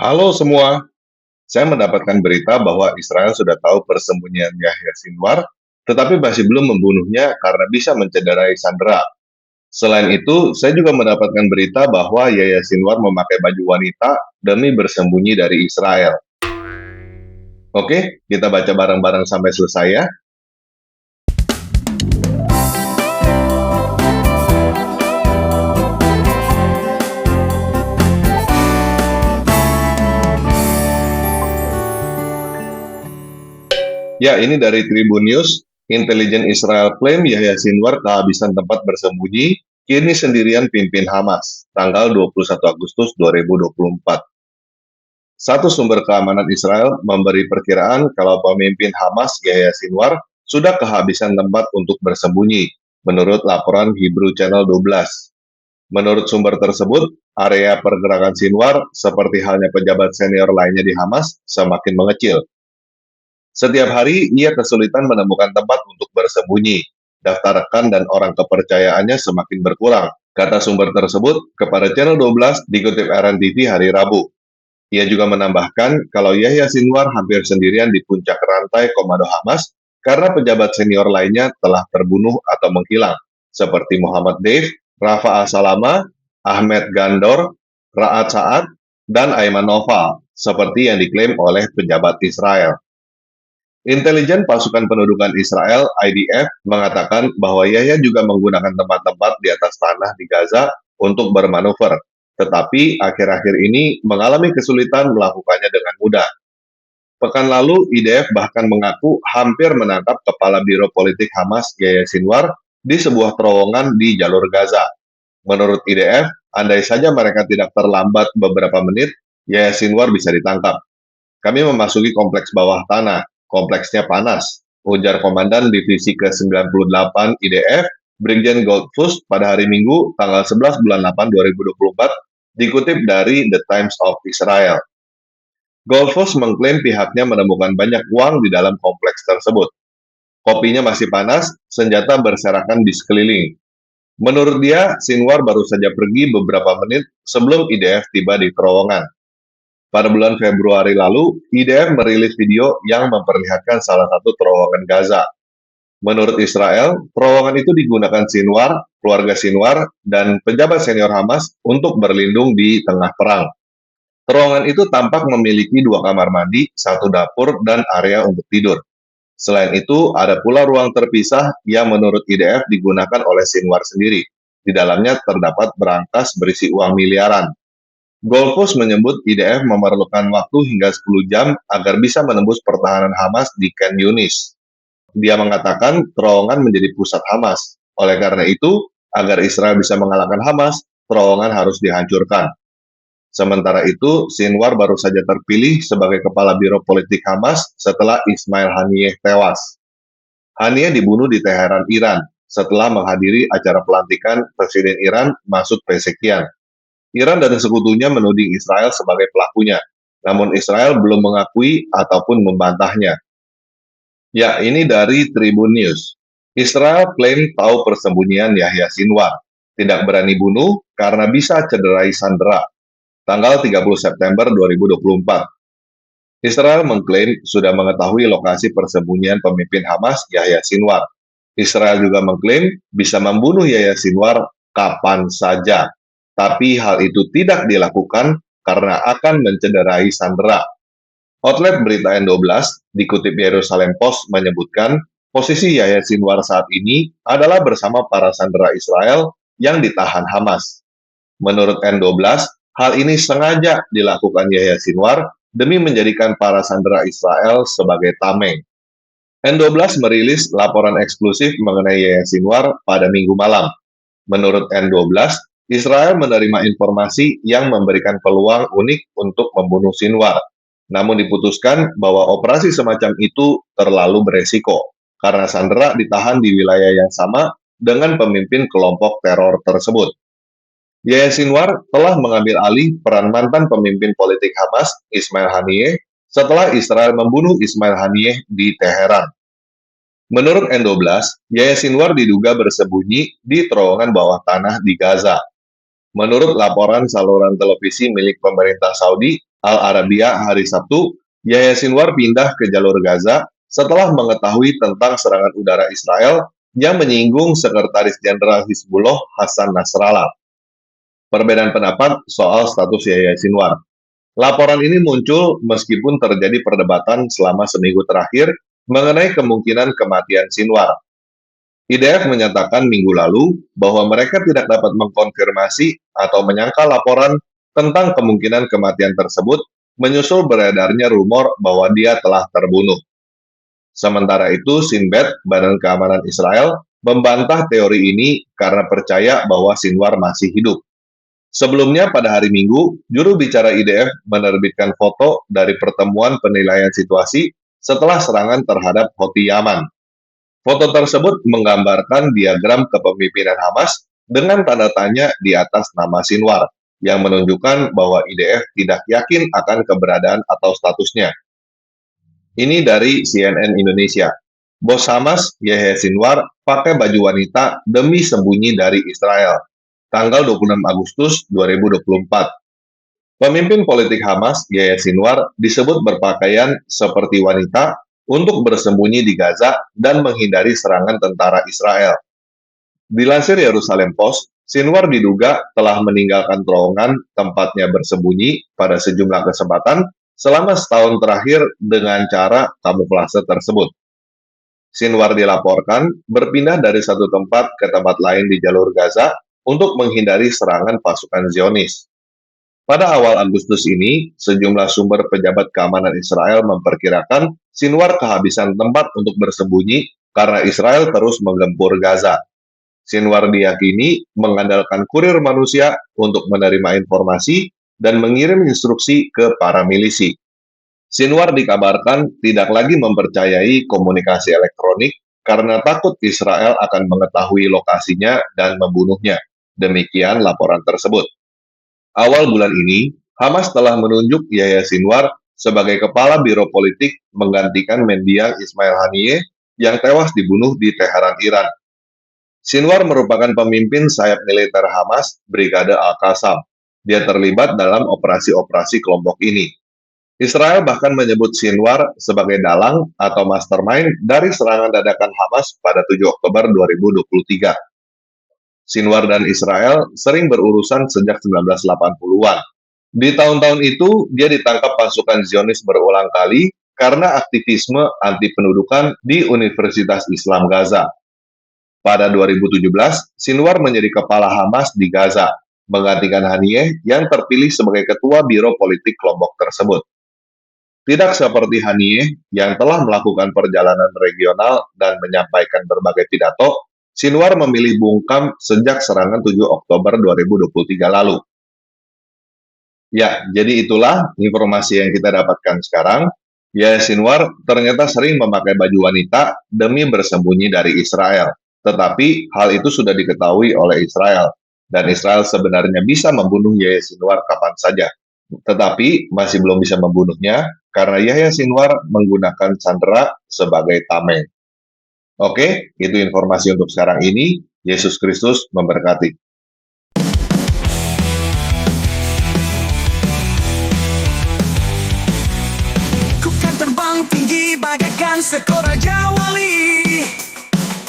Halo semua, saya mendapatkan berita bahwa Israel sudah tahu persembunyian Yahya Sinwar, tetapi masih belum membunuhnya karena bisa mencederai sandera. Selain itu, saya juga mendapatkan berita bahwa Yahya Sinwar memakai baju wanita demi bersembunyi dari Israel. Oke, kita baca bareng-bareng sampai selesai ya. Ya, ini dari Tribun News. Intelijen Israel klaim Yahya Sinwar kehabisan tempat bersembunyi, kini sendirian pimpin Hamas, tanggal 21 Agustus 2024. Satu sumber keamanan Israel memberi perkiraan kalau pemimpin Hamas Yahya Sinwar sudah kehabisan tempat untuk bersembunyi, menurut laporan Hebrew Channel 12. Menurut sumber tersebut, area pergerakan Sinwar, seperti halnya pejabat senior lainnya di Hamas, semakin mengecil. Setiap hari, ia kesulitan menemukan tempat untuk bersembunyi. Daftar rekan dan orang kepercayaannya semakin berkurang, kata sumber tersebut kepada Channel 12 dikutip RNTV hari Rabu. Ia juga menambahkan kalau Yahya Sinwar hampir sendirian di puncak rantai komando Hamas karena pejabat senior lainnya telah terbunuh atau menghilang, seperti Muhammad Deif, Rafa Al-Salama, Ahmed Gandor, Ra'ad Sa'ad, dan Ayman Noval, seperti yang diklaim oleh pejabat Israel. Intelijen Pasukan Pendudukan Israel (IDF) mengatakan bahwa Yahya juga menggunakan tempat-tempat di atas tanah di Gaza untuk bermanuver, tetapi akhir-akhir ini mengalami kesulitan melakukannya dengan mudah. Pekan lalu, IDF bahkan mengaku hampir menangkap Kepala Biro Politik Hamas Yahya Sinwar di sebuah terowongan di jalur Gaza. Menurut IDF, andai saja mereka tidak terlambat beberapa menit, Yahya Sinwar bisa ditangkap. Kami memasuki kompleks bawah tanah. Kompleksnya panas, ujar Komandan Divisi ke-98 IDF, Brigjen Goldfuss pada hari Minggu, tanggal 11 bulan 8 2024, dikutip dari The Times of Israel. Goldfuss mengklaim pihaknya menemukan banyak uang di dalam kompleks tersebut. Kopinya masih panas, senjata berserakan di sekeliling. Menurut dia, Sinwar baru saja pergi beberapa menit sebelum IDF tiba di terowongan. Pada bulan Februari lalu, IDF merilis video yang memperlihatkan salah satu terowongan Gaza. Menurut Israel, terowongan itu digunakan Sinwar, keluarga Sinwar, dan pejabat senior Hamas untuk berlindung di tengah perang. Terowongan itu tampak memiliki 2 kamar mandi, 1 dapur, dan area untuk tidur. Selain itu, ada pula ruang terpisah yang menurut IDF digunakan oleh Sinwar sendiri. Di dalamnya terdapat berangkas berisi uang miliaran. Goldfuss menyebut IDF memerlukan waktu hingga 10 jam agar bisa menembus pertahanan Hamas di Khan Yunis. Dia mengatakan terowongan menjadi pusat Hamas. Oleh karena itu, agar Israel bisa mengalahkan Hamas, terowongan harus dihancurkan. Sementara itu, Sinwar baru saja terpilih sebagai Kepala Biro Politik Hamas setelah Ismail Haniyeh tewas. Haniyeh dibunuh di Teheran, Iran, setelah menghadiri acara pelantikan Presiden Iran Masoud Pezeshkian. Iran dan sekutunya menuding Israel sebagai pelakunya, namun Israel belum mengakui ataupun membantahnya. Ya, ini dari Tribun News. Israel klaim tahu persembunyian Yahya Sinwar, tidak berani bunuh karena bisa cederai sandera. Tanggal 30 September 2024. Israel mengklaim sudah mengetahui lokasi persembunyian pemimpin Hamas Yahya Sinwar. Israel juga mengklaim bisa membunuh Yahya Sinwar kapan saja. Tapi hal itu tidak dilakukan karena akan mencederai sandera. Outlet berita N12 dikutip Yerusalem Post menyebutkan posisi Yahya Sinwar saat ini adalah bersama para sandera Israel yang ditahan Hamas. Menurut N12, hal ini sengaja dilakukan Yahya Sinwar demi menjadikan para sandera Israel sebagai tameng. N12 merilis laporan eksklusif mengenai Yahya Sinwar pada Minggu malam. Menurut N12, Israel menerima informasi yang memberikan peluang unik untuk membunuh Sinwar. Namun diputuskan bahwa operasi semacam itu terlalu beresiko, karena sandera ditahan di wilayah yang sama dengan pemimpin kelompok teror tersebut. Yahya Sinwar telah mengambil alih peran mantan pemimpin politik Hamas, Ismail Haniyeh, setelah Israel membunuh Ismail Haniyeh di Teheran. Menurut N12, Yahya Sinwar diduga bersembunyi di terowongan bawah tanah di Gaza. Menurut laporan saluran televisi milik pemerintah Saudi, Al-Arabiya hari Sabtu, Yahya Sinwar pindah ke jalur Gaza setelah mengetahui tentang serangan udara Israel yang menyinggung Sekretaris Jenderal Hizbullah Hasan Nasrallah. Perbedaan pendapat soal status Yahya Sinwar. Laporan ini muncul meskipun terjadi perdebatan selama seminggu terakhir mengenai kemungkinan kematian Sinwar. IDF menyatakan minggu lalu bahwa mereka tidak dapat mengkonfirmasi atau menyangkal laporan tentang kemungkinan kematian tersebut menyusul beredarnya rumor bahwa dia telah terbunuh. Sementara itu, Shin Bet, Badan Keamanan Israel, membantah teori ini karena percaya bahwa Sinwar masih hidup. Sebelumnya pada hari Minggu, juru bicara IDF menerbitkan foto dari pertemuan penilaian situasi setelah serangan terhadap Houthi Yaman. Foto tersebut menggambarkan diagram kepemimpinan Hamas dengan tanda tanya di atas nama Sinwar, yang menunjukkan bahwa IDF tidak yakin akan keberadaan atau statusnya. Ini dari CNN Indonesia. Bos Hamas, Yahya Sinwar, pakai baju wanita demi sembunyi dari Israel. Tanggal 26 Agustus 2024. Pemimpin politik Hamas, Yahya Sinwar, disebut berpakaian seperti wanita untuk bersembunyi di Gaza dan menghindari serangan tentara Israel. Dilansir Yerusalem Post, Sinwar diduga telah meninggalkan terowongan tempatnya bersembunyi pada sejumlah kesempatan selama setahun terakhir dengan cara kamuflase tersebut. Sinwar dilaporkan berpindah dari satu tempat ke tempat lain di jalur Gaza untuk menghindari serangan pasukan Zionis. Pada awal Agustus ini, sejumlah sumber pejabat keamanan Israel memperkirakan Sinwar kehabisan tempat untuk bersembunyi karena Israel terus menggempur Gaza. Sinwar diyakini mengandalkan kurir manusia untuk menerima informasi dan mengirim instruksi ke para milisi. Sinwar dikabarkan tidak lagi mempercayai komunikasi elektronik karena takut Israel akan mengetahui lokasinya dan membunuhnya. Demikian laporan tersebut. Awal bulan ini, Hamas telah menunjuk Yahya Sinwar sebagai kepala biro politik menggantikan mendiang Ismail Haniyeh yang tewas dibunuh di Teheran, Iran. Sinwar merupakan pemimpin sayap militer Hamas, Brigade Al-Qassam. Dia terlibat dalam operasi-operasi kelompok ini. Israel bahkan menyebut Sinwar sebagai dalang atau mastermind dari serangan dadakan Hamas pada 7 Oktober 2023. Sinwar dan Israel sering berurusan sejak 1980-an. Di tahun-tahun itu, dia ditangkap pasukan Zionis berulang kali karena aktivisme anti pendudukan di Universitas Islam Gaza. Pada 2017, Sinwar menjadi kepala Hamas di Gaza, menggantikan Haniyeh yang terpilih sebagai ketua biro politik kelompok tersebut. Tidak seperti Haniyeh yang telah melakukan perjalanan regional dan menyampaikan berbagai pidato, Sinwar memilih bungkam sejak serangan 7 Oktober 2023 lalu. Ya, jadi itulah informasi yang kita dapatkan sekarang. Yahya Sinwar ternyata sering memakai baju wanita demi bersembunyi dari Israel. Tetapi hal itu sudah diketahui oleh Israel, dan Israel sebenarnya bisa membunuh Yahya Sinwar kapan saja. Tetapi masih belum bisa membunuhnya karena Yahya Sinwar menggunakan sandera sebagai tameng. Oke, itu informasi untuk sekarang ini. Yesus Kristus memberkati. Ku kan terbang tinggi bagaikan seekor raja wali.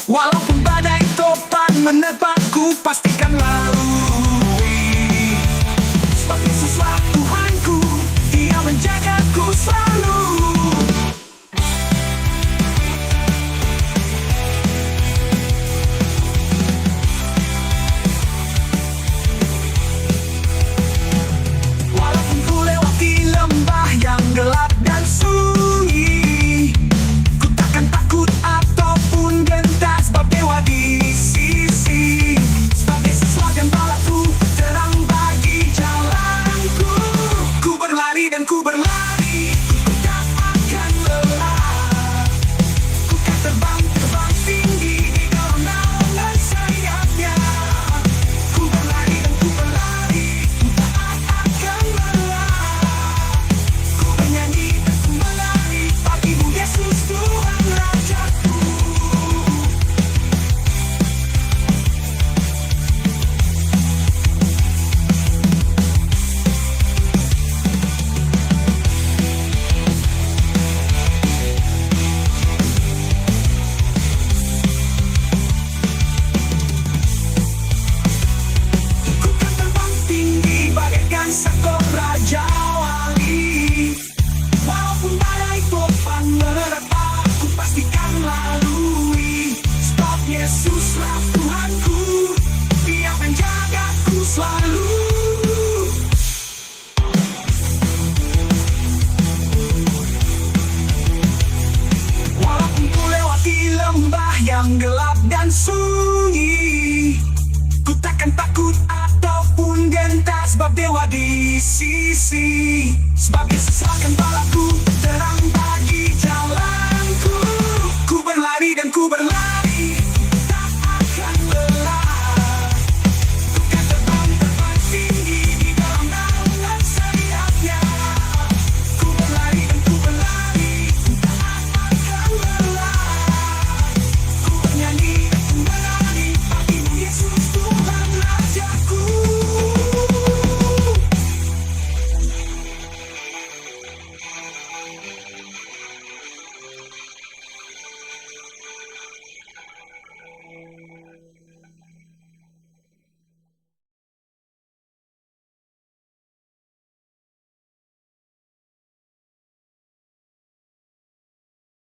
Walaupun badai topan menerpaku, pastikan lalui. Sebab Yesuslah Tuhanku, Dia menjagaku selalu. Walaupun ku lewati lembah yang gelap dan sunyi, ku takkan takut ataupun gentar, sebab Dewa di sisi. Sebab Yesuslah gembalaku, terang bagi jalanku. Ku berlari dan ku berlari, ku tak akan lelah. Ku kan terbang tinggi di dalam naungan sayapnya. Ku berlari dan ku berlari, ku tak akan lelah. Ku menyanyi dan ku menari, bagimu Yesus Tuhan Rajaku. yang gelap dan sunyi. Ku takkan takut ataupun gentar, sebab dewa di sisi.